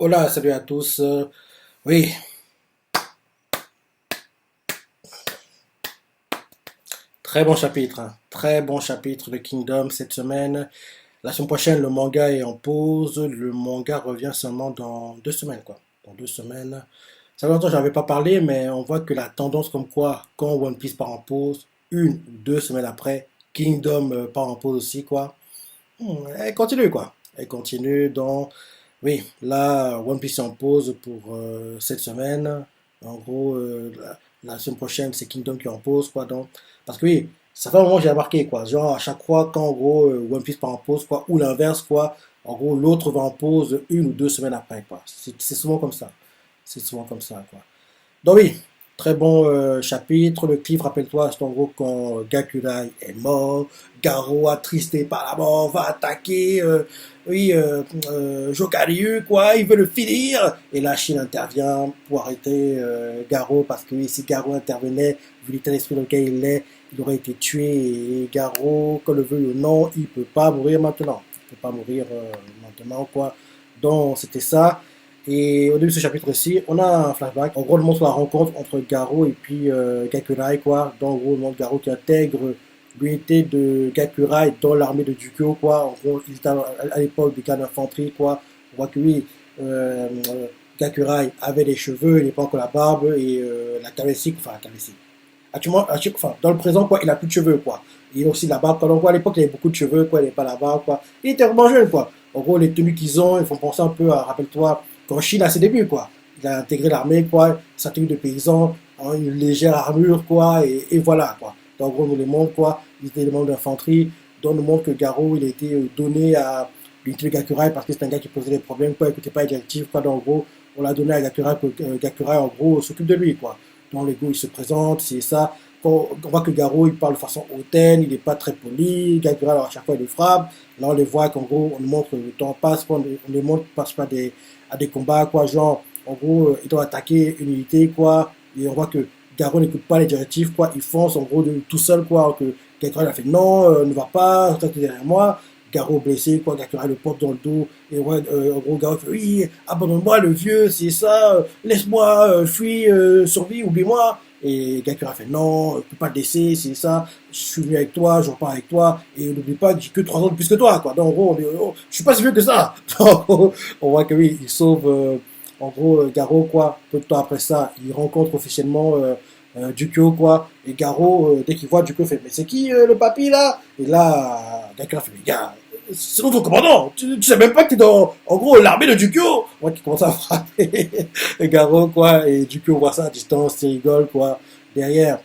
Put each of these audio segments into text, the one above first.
Hola, salut à tous. Oui, très bon chapitre, hein. Très bon chapitre de Kingdom cette semaine. La semaine prochaine, le manga est en pause. Le manga revient seulement dans 2 semaines, quoi. Dans 2 semaines. Ça fait longtemps que je n'avais pas parlé, mais on voit que la tendance comme quoi, quand One Piece part en pause, 1 ou 2 semaines après, Kingdom part en pause aussi, quoi. Elle continue, quoi. Elle continue dans... Oui, là, One Piece est en pause pour cette semaine. En gros, la semaine prochaine, c'est Kingdom qui est en pause, quoi. Donc, parce que oui, ça fait un moment que j'ai remarqué, quoi. Genre, à chaque fois, quand en gros, One Piece part en pause, quoi, ou l'inverse, quoi, en gros, l'autre va en pause 1 ou 2 semaines après, quoi. C'est souvent comme ça. C'est souvent comme ça, quoi. Donc oui, très bon chapitre. Le clip, rappelle-toi, c'est en gros quand Gakurai est mort, Garo, attristé par la mort, va attaquer oui, Jokaryu, quoi, il veut le finir. Et la Chine intervient pour arrêter Garo, parce que oui, si Garo intervenait, vu l'état d'esprit dans lequel il est, il aurait été tué. Et Garo, qu'on le veuille ou non, il peut pas mourir maintenant. Il peut pas mourir maintenant, quoi. Donc c'était ça. Et au début de ce chapitre-ci, on a un flashback. En gros, on montre la rencontre entre Garo et puis Gakurai, quoi. Donc, en gros, on montre Garo qui intègre l'unité de Gakurai dans l'armée de Dukyo, quoi. En gros, il était à l'époque des gars d'infanterie, quoi. On voit que oui, Gakurai avait les cheveux, il n'est pas encore la barbe, et la calvitie, enfin la calvitie. Actuellement, enfin, dans le présent, quoi, il a plus de cheveux, quoi. Il a aussi la barbe, quoi. Donc, à l'époque, il avait beaucoup de cheveux, quoi. Il n'avait pas la barbe, quoi. Il était vraiment jeune, quoi. En gros, les tenues qu'ils ont, ils font penser un peu à, rappelle-toi, quand Chine à ses débuts, quoi. Il a intégré l'armée, quoi. Sa tenue de paysan, hein, une légère armure, quoi. Et voilà, quoi. Donc, en gros, on nous les montre, quoi. Il était des membres d'infanterie. Donc, on nous montre que Garo, il a été donné à l'unité de Gakurai parce que c'est un gars qui posait des problèmes, quoi. Il n'écoutait pas les directives, quoi. Donc, en gros, on l'a donné à Gakurai pour que Gakurai, en gros, s'occupe de lui, quoi. Dans les goûts, il se présente, c'est ça. Quand on voit que Garo, il parle de façon hautaine, il n'est pas très poli. Gabriel, alors à chaque fois, il le frappe. Là, on les voit qu'en gros, on nous montre que le temps passe, on les montre passe pas à des combats, quoi. Genre, en gros, ils doivent attaquer une unité, quoi. Et on voit que Garo n'écoute pas les directives, quoi. Il fonce, en gros, tout seul, quoi. Que Gabriel a fait non, ne va pas, reste derrière moi. Garo blessé, quoi. Gabriel le porte dans le dos. Et ouais, en gros, Garo fait oui, abandonne-moi, le vieux, c'est ça, laisse-moi, fuis, survie, oublie-moi. Et Gakura fait non, je ne peux pas te laisser, c'est ça, je suis venu avec toi, je repars avec toi, et n'oublie pas que j'ai que 3 ans de plus que toi, quoi. Donc en gros, je suis pas si vieux que ça. Donc, on voit que oui, il sauve, en gros, Garo, quoi. Peu de temps après ça, il rencontre officiellement Dukyo, quoi. Et Garo, dès qu'il voit Dukyo, fait mais c'est qui le papy là? Et là, Gakura fait mais gars, c'est notre commandant, tu sais même pas que t'es dans, en gros, l'armée de Dukyo. Moi qui commence à frapper. Garo, quoi, et du coup, on voit ça à distance, il rigole, quoi. Derrière,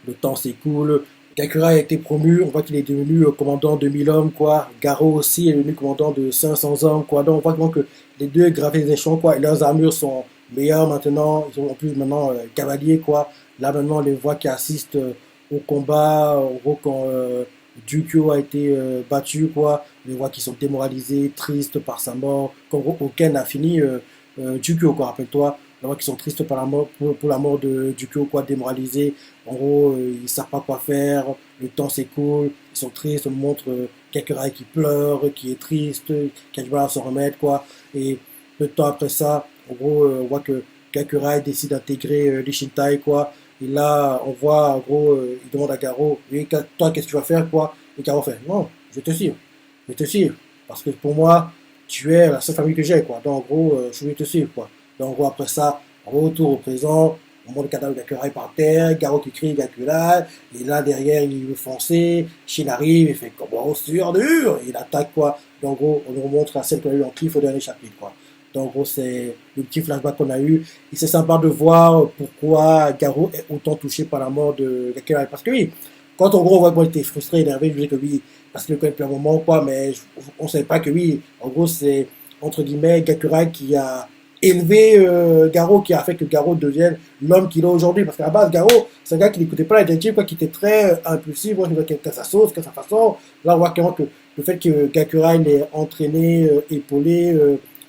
le temps s'écoule. Gakura a été promu, on voit qu'il est devenu commandant de 1000 hommes, quoi. Garo aussi est devenu commandant de 500 hommes, quoi. Donc, on voit vraiment que les deux gravent les échelons, quoi. Et leurs armures sont meilleures maintenant. Ils ont en plus maintenant cavaliers, quoi. Là, maintenant, on les voit qui assistent au combat. En gros, quand Dukyo a été battu, quoi. On les voit qui sont démoralisés, tristes par sa mort. Qu'en gros, Oken a fini Dukyo, quoi. Rappelle-toi, on voit qu'ils sont tristes par la mort, pour la mort de Dukyo, quoi, démoralisés. En gros, ils ne savent pas quoi faire, le temps s'écoule, ils sont tristes, on montre Kakurai qui pleure, qui est triste, qui a du mal à s'en remettre, quoi. Et peu de temps après ça, en gros, on voit que Kakurai décide d'intégrer l'Ishintai, quoi. Et là, on voit, en gros, il demande à Garo, oui, toi, qu'est-ce que tu vas faire, quoi? Et Garo fait, non, je vais te suivre, je vais te suivre. Parce que pour moi, tu es la seule famille que j'ai, quoi. Donc, en gros, je vais te suivre, quoi. Donc, en gros, après ça, retour au présent, on montre le cadavre de Gakurai par terre, Garo qui crie Gakurai, et là derrière il veut foncer, Shin arrive, il fait comment sur dur, et il attaque quoi. Donc en gros, on nous remontre la scène qu'on a eu en cliff au dernier chapitre quoi. Donc en gros, c'est le petit flashback qu'on a eu. Et c'est sympa de voir pourquoi Garo est autant touché par la mort de Gakurai. Parce que oui, quand en gros on voit qu'il était frustré, énervé, je disais que oui, parce qu'il le connaît depuis un moment quoi, mais on ne savait pas que oui, en gros c'est entre guillemets Gakurai qui a élevé Garo, qui a fait que Garo devienne l'homme qu'il est aujourd'hui. Parce qu'à la base, Garo, c'est un gars qui n'écoutait pas la directive, quoi, qui était très impulsif, moi, qu'à sa sauce, qu'à sa façon. Là, on voit clairement que le fait que Gakurai l'ait entraîné, épaulé,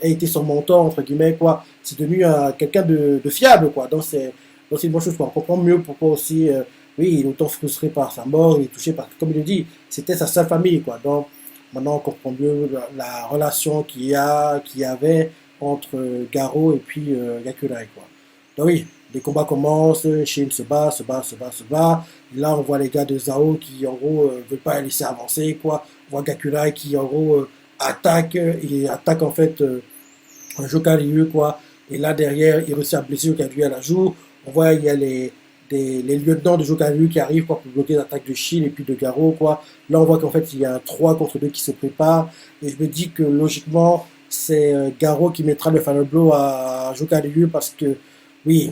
ait été son mentor, entre guillemets, quoi, c'est devenu quelqu'un de fiable, quoi. Donc c'est une bonne chose, quoi. On comprend mieux pourquoi aussi, oui, il est autant frustré par sa mort, il est touché par, comme il le dit, c'était sa seule famille, quoi. Donc, maintenant, on comprend mieux la relation qu'il y avait entre Garo et puis Yakurai, quoi. Donc oui, les combats commencent, Shin se bat, se bat, se bat, se bat. Et là, on voit les gars de Zao qui, en gros, veulent pas laisser avancer, quoi. On voit Gakurai qui, en gros, attaque, et attaque, en fait, un Jokaryu, quoi. Et là, derrière, il réussit à blesser Jokaryu à la joue. On voit, il y a les lieutenants de Jokaryu qui arrivent, quoi, pour bloquer l'attaque de Shin et puis de Garo, quoi. Là, on voit qu'en fait, il y a un 3 contre 2 qui se prépare. Et je me dis que, logiquement, c'est Garo qui mettra le final blow à Jokaryu parce que, oui,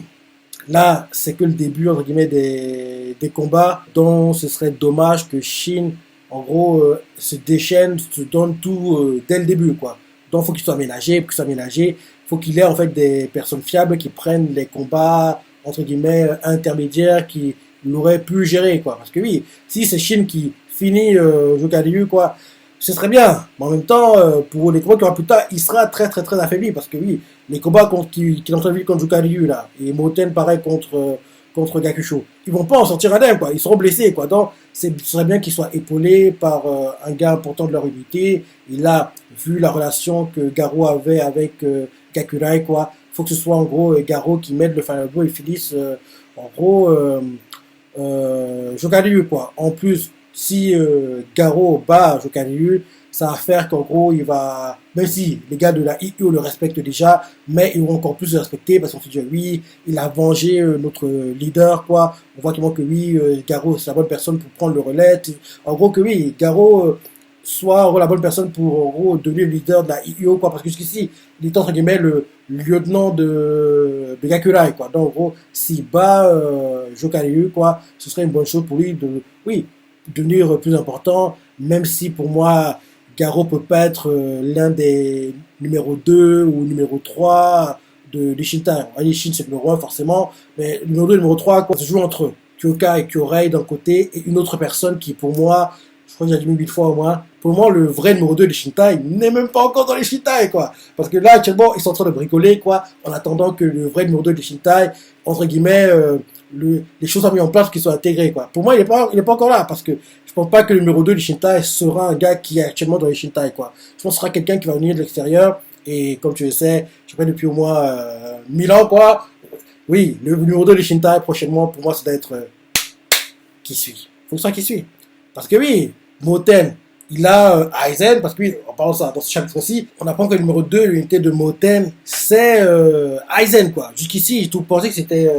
là, c'est que le début, entre guillemets, des combats dont ce serait dommage que Shin, en gros, se déchaîne, se donne tout dès le début, quoi. Donc, il faut qu'il soit ménagé. Pour qu'il soit ménagé, il faut qu'il ait, en fait, des personnes fiables qui prennent les combats, entre guillemets, intermédiaires, qui l'auraient pu gérer, quoi. Parce que oui, si c'est Shin qui finit Jokaryu, quoi, ce serait bien. Mais en même temps, pour les combats qu'il aura plus tard, il sera très, très, très affaibli. Parce que oui, les combats qu'il a entrevus contre Jokaryu, là, et Moten, pareil, contre Gakusho, ils vont pas en sortir indemnes, quoi. Ils seront blessés, quoi. Donc, ce serait bien qu'ils soient épaulés par un gars important de leur unité. Et là, vu la relation que Garo avait avec Gakurai, quoi, faut que ce soit en gros Garo qui mette le final blow et finisse en gros Jokaryu, quoi. En plus, si Garo bat Jokaryu, ça va faire qu'en gros, il va, même si les gars de la IU le respectent déjà, mais ils vont encore plus le respecter parce qu'on se dit, oui, il a vengé notre leader, quoi. On voit clairement que oui, Garo, c'est la bonne personne pour prendre le relais. En gros, que oui, Garo soit en gros, la bonne personne pour en gros, devenir le leader de la IU, quoi. Parce que jusqu'ici, il est entre guillemets le lieutenant de Gakurai, quoi. Donc, en gros, s'il bat Jokaryu, quoi, ce serait une bonne chose pour lui de, oui, devenir plus important, même si pour moi, Garo peut pas être l'un des numéro 2 ou numéro 3 de Shintai. On va dire Shin c'est le numéro 1 forcément, mais le numéro 2 et le numéro 3, quoi, ça se joue entre eux. Kyoka et Kyorei d'un côté et une autre personne qui pour moi, je crois que j'ai dit 8 fois au moins, pour moi le vrai numéro 2 des Shintai n'est même pas encore dans les Shintai, quoi. Parce que là actuellement ils sont en train de bricoler, quoi, en attendant que le vrai numéro 2 des Shintai, entre guillemets, les choses soient mises en place, qu'ils soient intégrées, quoi. Pour moi il est pas encore là parce que je pense pas que le numéro 2 du Shintai sera un gars qui est actuellement dans les Shintai, quoi. Je pense que ce sera quelqu'un qui va venir de l'extérieur, et comme tu le sais, je sais pas, depuis au moins 1000 ans, quoi. Oui, le numéro 2 du Shintai, prochainement, pour moi, ça doit être qui suit. Faut que ce soit qui suit. Parce que oui, Moten, il a Aizen, parce que oui, en parlant de ça, dans ce chapitre-ci, on apprend que le numéro 2, l'unité de Moten, c'est Aizen, quoi. Jusqu'ici, j'ai tout pensé que c'était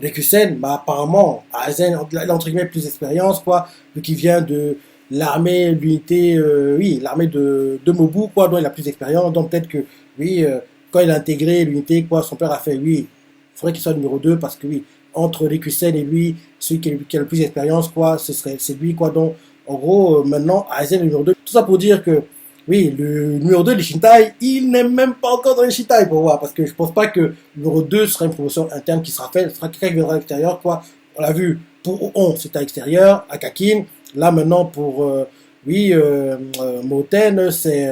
Rikusen, mais apparemment, Aizen, il a entre guillemets plus d'expérience, quoi, vu qu'il vient de l'armée, l'unité, oui, l'armée de Mobu, quoi, dont il a plus d'expérience, donc peut-être que, oui, quand il a intégré l'unité, quoi, son père a fait, oui, il faudrait qu'il soit numéro 2, parce que, oui, entre Rikusen et lui, celui qui a le plus d'expérience, quoi, c'est lui, quoi, donc, en gros, maintenant, Aizen est le numéro 2. Tout ça pour dire que, oui, le numéro 2 des Shintai, il n'est même pas encore dans les Shintai pour moi, parce que je pense pas que le numéro 2 sera une promotion interne qui sera faite, ce sera quelqu'un qui viendra à l'extérieur, quoi. On l'a vu, pour On, c'était à l'extérieur, à Kakin. Là, maintenant, pour, oui, Moten, c'est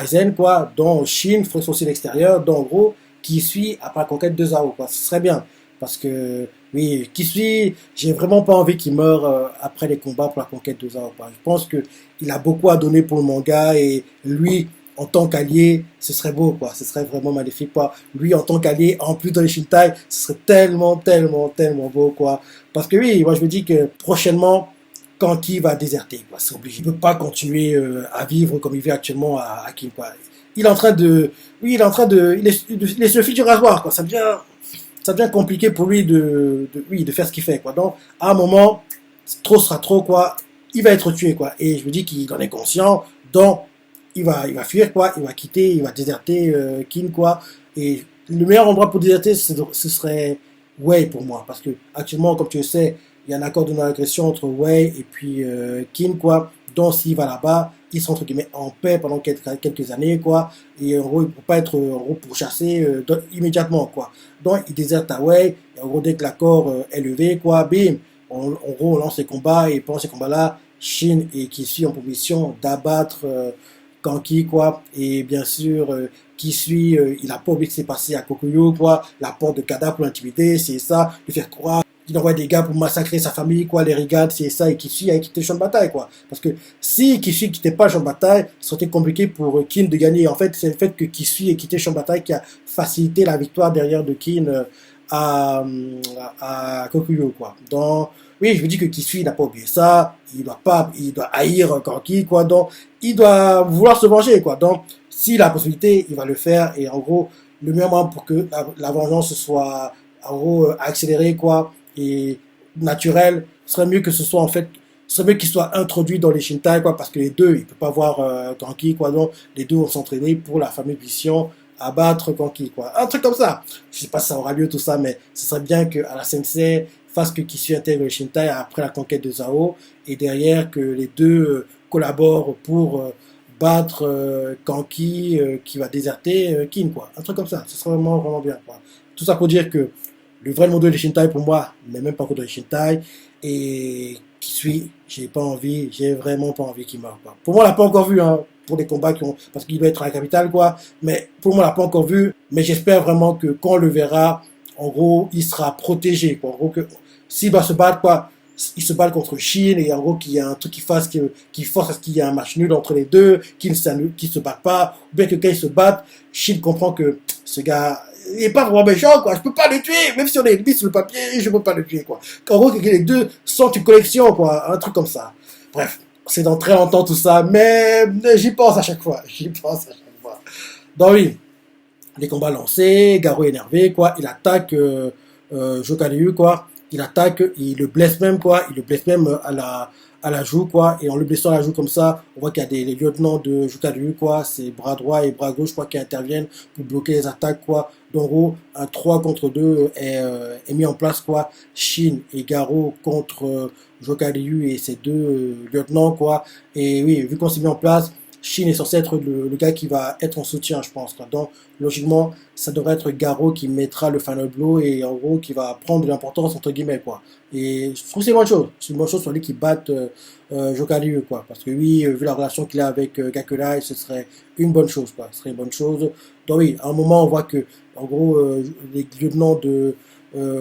Aizen, quoi, dont Shin, il faut aussi l'extérieur, donc en gros, qui suit après la conquête de Zao, quoi. Ce serait bien, parce que, oui, qui suit, j'ai vraiment pas envie qu'il meure après les combats pour la conquête de Zao, quoi. Je pense que il a beaucoup à donner pour le manga, et lui, en tant qu'allié, ce serait beau, quoi. Ce serait vraiment magnifique, quoi. Lui, en tant qu'allié, en plus dans les Shintai, ce serait tellement, tellement, tellement beau, quoi. Parce que oui, moi je me dis que prochainement, Kanki va déserter, quoi. C'est obligé. Il ne peut pas continuer à vivre comme il vit actuellement à Kim, quoi. Il est en train de, oui, il est en train de, il est sur le fil du rasoir, quoi. Ça devient compliqué pour lui oui, de faire ce qu'il fait, quoi. Donc, à un moment, trop sera trop, quoi. Il va être tué, quoi. Et je me dis qu'il en est conscient. Donc, il va fuir, quoi. Il va quitter, il va déserter Kim, quoi. Et le meilleur endroit pour déserter, ce serait Wei pour moi. Parce que, actuellement, comme tu le sais, il y a un accord de non-agression entre Wei et puis Kim, quoi. Donc, s'il va là-bas, ils sont entre guillemets en paix pendant quelques années, quoi. Et en gros, il ne peut pas être en gros, pourchassé immédiatement, quoi. Donc, il déserte à Wei. Et en gros, dès que l'accord est levé, quoi, bim, en gros, on lance les combats. Et pendant ces combats-là, Shin et Kisui ont pour mission d'abattre Kanki, quoi. Et bien sûr, Kisui, il n'a pas oublié ce qui s'est passé à Kokuyo, quoi. La porte de Kada pour l'intimider, c'est ça, lui faire croire il envoie des gars pour massacrer sa famille, quoi, les regards, c'est ça, et Kisui a quitté le champ de bataille, quoi. Parce que si Kisui quittait pas le champ de bataille, ça aurait été compliqué pour Kin de gagner. En fait, c'est le fait que Kisui ait quitté le champ de bataille qui a facilité la victoire derrière de Kin à, à Kokuyo, quoi. Donc, oui, je vous dis que Kisui n'a pas oublié ça, il doit haïr Kanki, quoi. Donc, il doit vouloir se venger, quoi. Donc, s'il a la possibilité, il va le faire, et en gros, le meilleur moyen pour que la vengeance soit, en gros, accélérée, quoi, et naturel, ce serait mieux que ce soit en fait, ce serait mieux qu'il soit introduit dans les Shintai, quoi, parce que les deux, il peut pas voir Kanki, quoi, donc les deux vont s'entraîner pour la fameuse mission à battre Kanki, quoi. Un truc comme ça. Je sais pas si ça aura lieu tout ça, mais ce serait bien que à la Sensei fasse que Kisui intègre les Shintai après la conquête de Zao, et derrière que les deux collaborent pour battre Kanki qui va déserter Kin, quoi. Un truc comme ça. Ce serait vraiment, vraiment bien, quoi. Tout ça pour dire que le vrai modèle de Shintai pour moi n'est même pas contre les Shintai. Et qui suit, j'ai vraiment pas envie qu'il meure, quoi. Pour moi, on l'a pas encore vu, hein, pour des combats qui ont, parce qu'il doit être à la capitale, quoi. Mais pour moi, on l'a pas encore vu. Mais j'espère vraiment que quand on le verra, en gros, il sera protégé, quoi. En gros, que s'il va se battre, quoi, il se bat contre Chine et en gros qu'il y a un truc qui force à ce qu'il y ait un match nul entre les deux, qu'ils ne se battent pas, ou bien que quand ils se battent, Chine comprend que ce gars, il est pas vraiment méchant, quoi. Je peux pas le tuer, même si on est ennemis sur le papier, je peux pas le tuer, quoi. En gros, que les deux sont une collection, quoi. Un truc comme ça. Bref, c'est dans très longtemps tout ça, mais j'y pense à chaque fois. J'y pense à chaque fois. Donc oui, les combats lancés, Garo est énervé, quoi. Il attaque Jokalyu, quoi. Il attaque, il le blesse même, quoi. Il le blesse même à la joue, quoi. Et en le blessant à la joue comme ça, on voit qu'il y a des les lieutenants de Jokalyu, quoi. C'est bras droit et bras gauche, quoi, qui interviennent pour bloquer les attaques, quoi. Donc, en gros, un 3 contre 2 est mis en place, quoi. Shin et Garo contre Jokalyu et ses deux lieutenants, quoi. Et oui, vu qu'on s'est mis en place, Shin est censé être le gars qui va être en soutien, je pense, quoi. Donc, logiquement, ça devrait être Garo qui mettra le final blow et en gros qui va prendre de l'importance entre guillemets, quoi. Et je trouve que c'est une bonne chose. C'est une bonne chose sur lui qui batte Jokalyu, quoi. Parce que oui, vu la relation qu'il a avec Gakulai, ce serait une bonne chose, quoi. Ce serait une bonne chose. Donc oui, à un moment, on voit que en gros les lieutenants de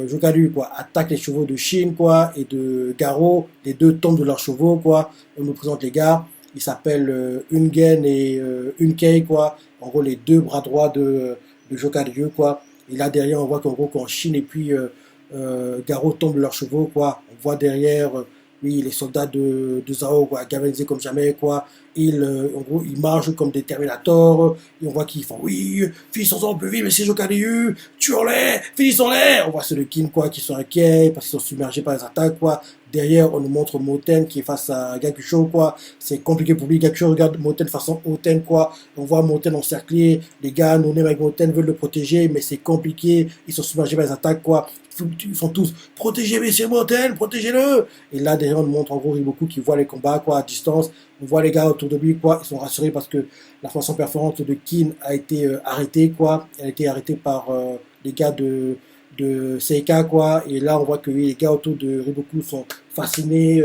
Jokalyu, quoi, attaquent les chevaux de Shin, quoi, et de Garo. Les deux tombent de leurs chevaux, quoi. On nous présente les gars. Ils s'appellent Ungen et Unkei, quoi. En gros, les deux bras droits de Jokalyu, quoi. Et là, derrière, on voit qu'en gros, quand Shin et puis Garo tombent de leurs chevaux, quoi. On voit derrière, oui, les soldats de Zao, quoi, galvanisés comme jamais, quoi. En gros, ils marchent comme des Terminators. Et on voit qu'ils font, oui, finissons-en plus vite, mais c'est Jokalyu, tuons-les, finissons-les. On voit ceux de Kin, quoi, qui sont inquiets parce qu'ils sont submergés par les attaques, quoi. Derrière, on nous montre Moten qui est face à Gakusho, quoi. C'est compliqué pour lui. Gakusho regarde Moten façon Oten, quoi. On voit Moten encerclé. Les gars, nous, avec Moten, veulent le protéger, mais c'est compliqué. Ils sont submergés par les attaques, quoi. Ils font tous, protégez Monsieur Moten, protégez-le. Et là, derrière, on nous montre en gros Riboku qui voit les combats, quoi, à distance. On voit les gars autour de lui, quoi. Ils sont rassurés parce que la façon performante de Kin a été arrêtée, quoi. Elle a été arrêtée par les gars de Seika, quoi. Et là, on voit que oui, les gars autour de Riboku sont fascinés,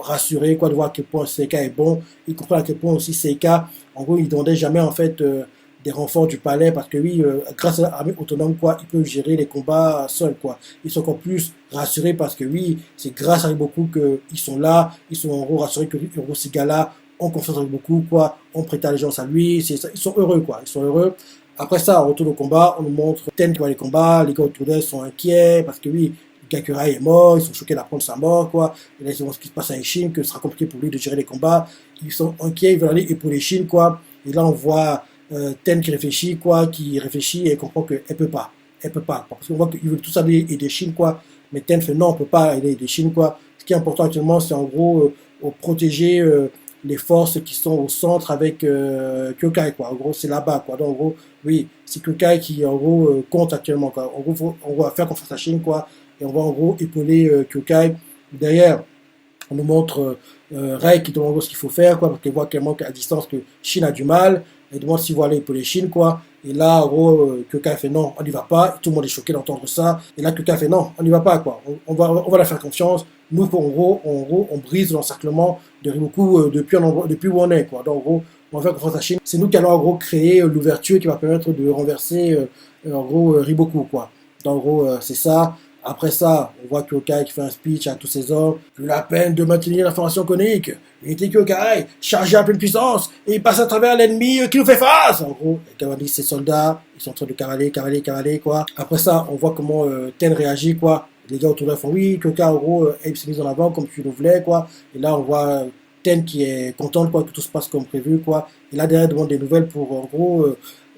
rassurés, quoi, de voir à quel point Seika est bon. Ils comprennent à quel point aussi Seika, en gros, ils ne demandaient jamais, en fait, des renforts du palais, parce que oui, grâce à l'armée autonome, quoi, ils peuvent gérer les combats seuls, quoi. Ils sont encore plus rassurés parce que oui, c'est grâce à Riboku qu'ils sont là, ils sont en gros rassurés que ces gars-là ont confiance en Riboku, quoi, ont prêté allégeance à lui, ils sont heureux, quoi, ils sont heureux. Après ça, on retourne au combat, on nous montre Ten qui voit les combats, les gars autour d'elle sont inquiets, parce que oui, Gakurai est mort, ils sont choqués d'apprendre sa mort, quoi. Et là, ils vont ce qui se passe à Ishin, que ce sera compliqué pour lui de gérer les combats. Ils sont inquiets, ils veulent aller épauler Shin, quoi. Et là, on voit Ten qui réfléchit, quoi, qui réfléchit et comprend qu'elle peut pas. Elle peut pas. Parce qu'on voit qu'ils veulent tous aller aider Shin, quoi. Mais Ten fait non, on peut pas aider Shin, quoi. Ce qui est important actuellement, c'est en gros protéger les forces qui sont au centre avec Kyokai, quoi. En gros, c'est là-bas, quoi. Donc, en gros, oui, c'est Kyokai qui, en gros, compte actuellement, quoi. En gros, on va faire confiance à Shin, quoi. Et on va, en gros, épauler Kyokai. Derrière, on nous montre Rei qui demande en gros ce qu'il faut faire, quoi, parce qu'il voit qu'elle manque à distance, que Shin a du mal. Elle demande s'il va aller épauler Shin, quoi. Et là, en gros, Kyokai fait non, on n'y va pas. Tout le monde est choqué d'entendre ça. Et là, Kyokai fait non, on n'y va pas, quoi. On va la faire confiance. Nous, en gros, on brise l'encerclement de Riboku depuis où on est, quoi. Donc, en gros, on va faire confiance à Shin. C'est nous qui allons, en gros, créer l'ouverture qui va permettre de renverser, en gros, Riboku, quoi. Donc, en gros, c'est ça. Après ça, on voit Kyokai qui fait un speech à tous ses hommes. Plus la peine de maintenir la formation conique. Unité Kyokai, chargé à pleine puissance, et il passe à travers l'ennemi qui nous fait face. En gros, Kawani, ses soldats, ils sont en train de cavaler, quoi. Après ça, on voit comment Ten réagit, quoi. Les gars autour d'eux font oui, Kyokai, en gros, Abe s'est mis en avant comme tu le voulais, quoi. Et là, on voit Ten qui est contente, quoi, que tout se passe comme prévu, quoi. Et là, derrière, demande des nouvelles pour, en gros,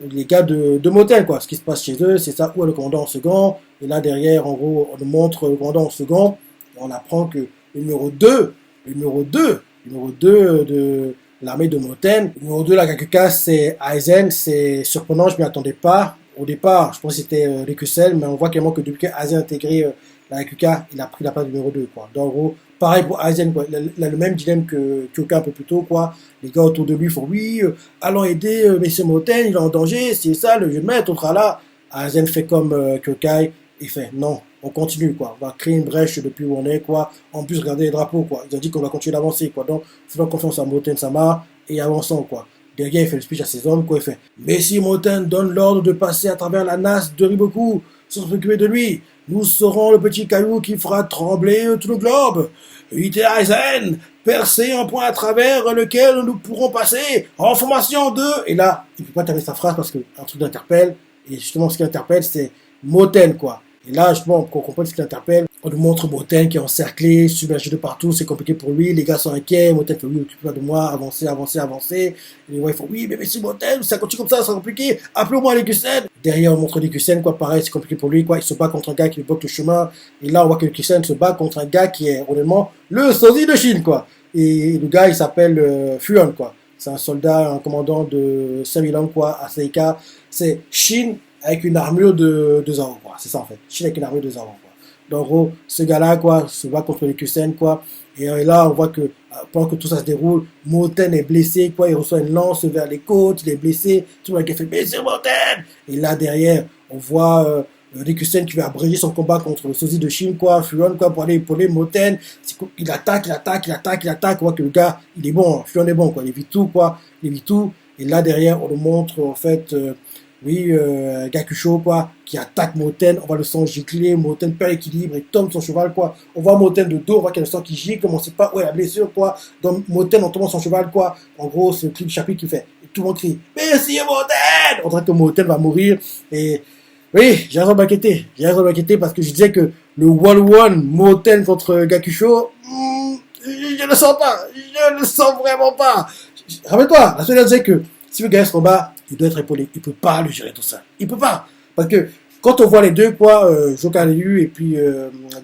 les gars de Motel, quoi. Ce qui se passe chez eux, c'est ça, où est le commandant en second. Et là, derrière, en gros, on nous montre le commandant en second. Et on apprend que le numéro 2 de l'armée de Moten, le numéro 2, la Gakuka, c'est Aizen. C'est surprenant, je ne m'y attendais pas. Au départ, je pense que c'était Rikusel, mais on voit clairement que depuis qu'Aizen a intégré la Gakuka, il a pris la place du numéro 2, quoi. Donc, en gros, pareil pour Aizen, quoi. Il a le même dilemme que Kyoka un peu plus tôt, quoi. Les gars autour de lui font oui, allons aider Messieurs Moten, il est en danger, c'est ça, le jeu de maître, on sera là. Aizen fait comme Kyokai, il fait non, on continue, quoi. On va créer une brèche depuis où on est, quoi. En plus, regardez les drapeaux, quoi. Ils ont dit qu'on va continuer d'avancer, quoi. Donc, faisons confiance à Moten Sama et avançons, quoi. Derrière, il fait le speech à ses hommes, quoi. Il fait Messieurs Moten donne l'ordre de passer à travers la nasse de Riboku sans s'occuper de lui. Nous serons le petit caillou qui fera trembler tout le globe. Unité Aizen, percer un point à travers lequel nous pourrons passer en formation 2. Et là, il ne peut pas terminer sa phrase parce qu'un truc l'interpelle. Et justement, ce qui l'interpelle, c'est Moten, quoi. Et là, justement, pour qu'on comprenne ce qui l'interpelle, on nous montre Moten qui est encerclé, submergé de partout, c'est compliqué pour lui, les gars sont inquiets, Moten fait oui, occupe-toi de moi, avancez. Et les gars, ils font oui, mais monsieur Moten, ça continue comme ça c'est compliqué, appelez-moi les Kusen. Derrière, on montre les Kusen, quoi, pareil, c'est compliqué pour lui, quoi, il se bat contre un gars qui lui bloque le chemin, et là, on voit que les Kusen se bat contre un gars qui est, honnêtement, le sosie de Chine, quoi. Et le gars, il s'appelle Fuon, quoi. C'est un soldat, un commandant de 5000 hommes, quoi, à Seika. C'est Shin avec une armure de Zoro, quoi. C'est ça, en fait. Shin avec une armure de Zoro, quoi. Donc, en gros, ce gars-là, quoi, se bat contre les Kusen, quoi. Et là, on voit que pendant que tout ça se déroule, Moten est blessé, quoi. Il reçoit une lance vers les côtes, il est blessé. Tout le monde qui fait, mais c'est Moten! Et là, derrière, on voit Rikusen qui va abréger son combat contre le sosie de Shin, quoi, Fuon, quoi, pour aller épauler Moten. Il attaque. On voit que le gars, il est bon, Fuon est bon, quoi. Il évite tout, quoi. Il évite tout. Et là, derrière, on nous montre, en fait, Gakusho, quoi, qui attaque Moten. On voit le sang gicler, Moten perd l'équilibre et tombe son cheval, quoi. On voit Moten de dos, on voit qu'il y a le sang qui gicle, mais on sait pas où est la blessure, quoi. Donc, Moten, en tombant son cheval, quoi. En gros, c'est le clip chapitre qui fait. Et tout le monde crie, merci Moten! On dirait que Moten va mourir. Et oui, j'ai raison de m'inquiéter parce que je disais que le 1-1 Moten contre Gakusho, je ne le sens vraiment pas. Rappelle-toi, la semaine disait que si le gars se combat, il doit être épaulé. Il ne peut pas le gérer tout ça. Il ne peut pas. Parce que quand on voit les deux, quoi, Jokalyu et puis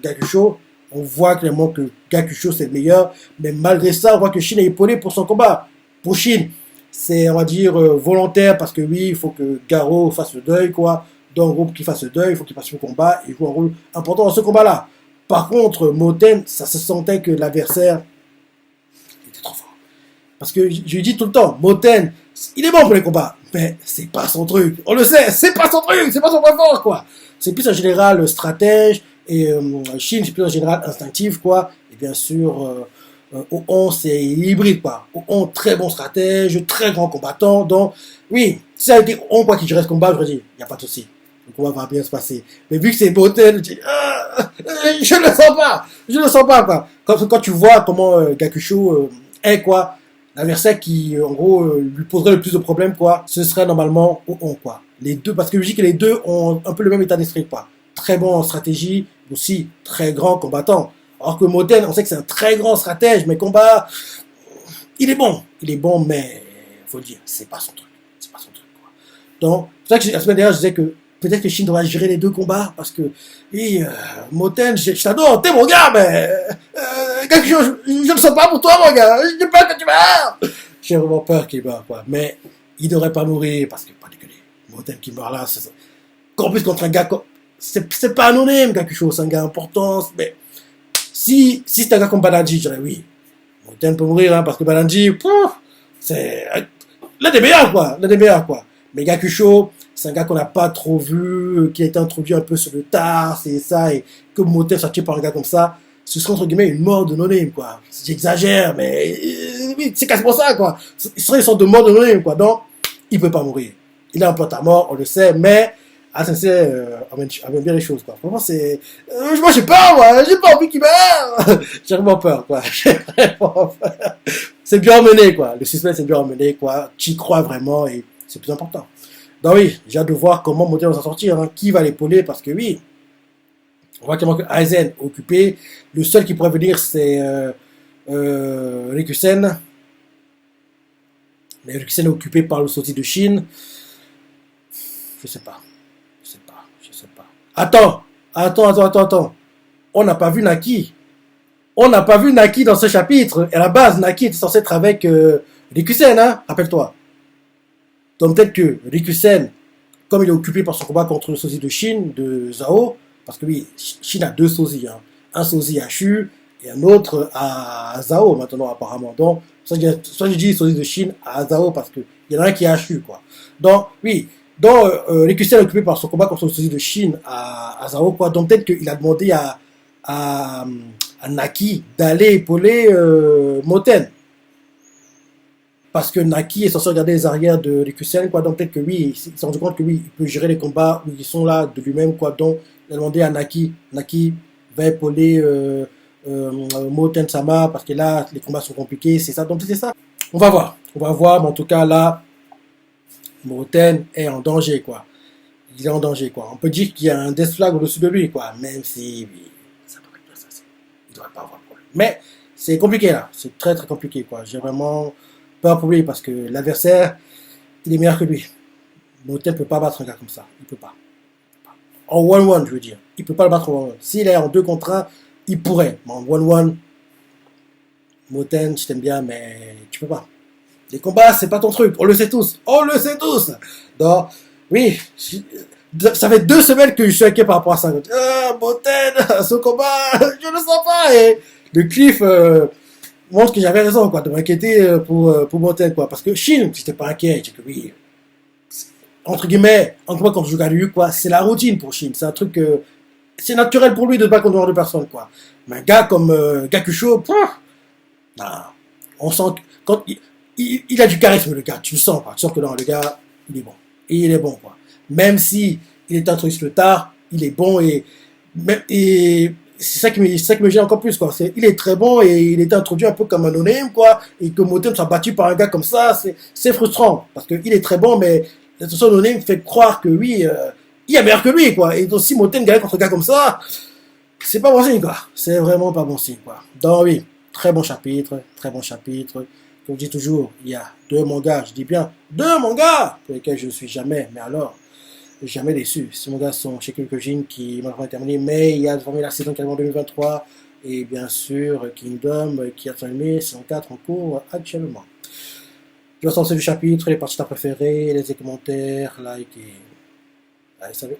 Gakusho, on voit clairement que Gakusho c'est le meilleur. Mais malgré ça, on voit que Shin est épaulé pour son combat. Pour Shin, c'est, on va dire, volontaire parce que oui, il faut que Garo fasse le deuil, quoi. Dans un groupe qui fasse le deuil, il faut qu'il fasse le combat et joue un rôle important dans ce combat-là. Par contre, Moten, ça se sentait que l'adversaire était trop fort. Parce que je lui dis tout le temps, Moten, il est bon pour les combats, mais c'est pas son truc. On le sait, c'est pas son truc, c'est pas son point fort, quoi. C'est plus en général stratège, et Shin, c'est plus en général instinctif, quoi. Et bien sûr, Oon, c'est hybride, quoi. Oon, très bon stratège, très grand combattant. Donc, oui, si ça a été Oon, quoi, qui gérait ce combat, je me dis, il n'y a pas de souci. Le combat va bien se passer. Mais vu que c'est Moten, je dis, je ne le sens pas, quoi. Quand tu vois comment Gakusho est, quoi, l'adversaire qui, en gros, lui poserait le plus de problèmes, quoi, ce serait normalement Oon, quoi. Les deux, parce que je dis que les deux ont un peu le même état d'esprit, quoi. Très bon en stratégie, aussi très grand combattant. Alors que Moten, on sait que c'est un très grand stratège, mais combat, il est bon, mais faut le dire, c'est pas son truc, quoi. Donc, c'est pour ça que la semaine dernière, je disais que peut-être que Shin devrait gérer les deux combats, parce que, oui, Moten, je t'adore, t'es mon gars, mais quelque chose, je ne sens pas pour toi, mon gars, je n'ai peur que tu meurs. J'ai vraiment peur qu'il meure, quoi. Mais il ne devrait pas mourir, parce que, pas déconner, Moten qui meurt là, c'est ça. En plus, contre un gars, c'est pas anonyme, quelque chose, c'est un gars important, mais si c'est un gars comme Bananji, je dirais oui. Moten peut mourir, hein, parce que Bananji, c'est l'un des meilleurs, quoi. Mais Gakusho, c'est un gars qu'on n'a pas trop vu, qui a été introduit un peu sur le tard, c'est ça, et que Moten soit tué par un gars comme ça, ce serait entre guillemets une mort de no-name, quoi. J'exagère, mais oui, c'est quasiment ça, quoi. Ce serait une sorte de mort de no-name, quoi. Donc, il peut pas mourir. Il a un pote à mort, on le sait, mais Ah, ça c'est amène bien les choses, quoi. Vraiment, c'est. Moi, j'ai peur, moi. J'ai pas envie qu'il meure. J'ai vraiment peur, quoi. J'ai vraiment peur. C'est bien emmené, quoi. Le suspense est bien emmené, quoi. Tu y crois vraiment et c'est plus important. Donc, oui, j'ai hâte de voir comment Moten va s'en sortir. Hein. Qui va l'épauler parce que, oui, on voit clairement que Aizen est occupé. Le seul qui pourrait venir, c'est Rikusen. Mais Rikusen est occupé par le sosie de Chine. Je sais pas. Je sais pas. Je sais pas. Attends. On n'a pas vu Naki. On n'a pas vu Naki dans ce chapitre. Et à la base, Naki était censé être avec Rikusen, hein, rappelle-toi. Donc peut-être que Rikusen, comme il est occupé par son combat contre le sosie de Chine, de Zhao, parce que oui, Chine a deux sosies, hein. Un sosie à Shu et un autre à Zhao maintenant apparemment. Donc, soit je dis sosie de Chine à Zhao parce qu'il y en a un qui est à Shu, quoi. Donc, oui, donc Rikusen est occupé par son combat contre le sosie de Chine à Zhao, quoi. Donc peut-être qu'il a demandé à, à Naki d'aller épauler Moten. Parce que Naki est censé regarder les arrières de Rikusen, quoi. Donc peut-être que oui, il s'est rendu compte que oui, il peut gérer les combats où ils sont là de lui-même, quoi. Donc il a demandé à Naki va épauler Moten Sama parce que là les combats sont compliqués, c'est ça. Donc c'est ça. On va voir, mais en tout cas là, Moten est en danger, quoi. Il est en danger, quoi. On peut dire qu'il y a un Death Flag au-dessus de lui, quoi. Même si oui, ça devrait pas ça, il devrait pas avoir de problème. Mais c'est compliqué là, c'est très très compliqué, quoi. J'ai vraiment peur pour lui parce que l'adversaire, il est meilleur que lui. Moten ne peut pas battre un gars comme ça. Il peut pas. En 1-1, je veux dire. Il peut pas le battre en 1-1. S'il est en 2 contre 1, il pourrait. Mais en 1-1, Moten, je t'aime bien, mais tu peux pas. Les combats, c'est pas ton truc. On le sait tous. On le sait tous. Donc, oui, ça fait 2 semaines que je suis inquiet par rapport à ça. Moten, ce combat, je le sens pas. Et le cliff montre que j'avais raison, quoi, de m'inquiéter pour Moten, quoi. Parce que Shin, j'étais pas inquiet. J'ai que oui, entre guillemets, entre moi quand je joue à Ryu, quoi, c'est la routine pour Shin. C'est un truc c'est naturel pour lui de se battre contre deux personnes, quoi. Mais un gars comme Gakusho, non, on sent que quand il a du charisme, le gars, tu le sens, quoi. Tu sens que non, le gars, il est bon. Et il est bon, quoi. Même si il est introduit le tard, il est bon et c'est ça qui me gêne encore plus, quoi. Il est très bon et il est introduit un peu comme un no-name, quoi. Et que Moten soit battu par un gars comme ça, c'est frustrant. Parce qu'il est très bon, mais l'attention no-name fait croire que oui, il est meilleur que lui, quoi. Et donc si Moten gagne contre un gars comme ça, c'est pas bon signe, quoi. C'est vraiment pas bon signe, quoi. Donc oui, très bon chapitre, très bon chapitre. Comme je dis toujours, il y a 2 mangas, je dis bien 2 mangas pour lesquels je ne suis jamais, mais alors, jamais déçu. Ces mangas sont chez Kyokushin qui malheureusement terminé, mais il y a la saison qui arrive en 2023 et bien sûr Kingdom qui a terminé saison 4 en cours actuellement. Je vais sortir du chapitre, les parties préférées, les commentaires, like et allez, salut.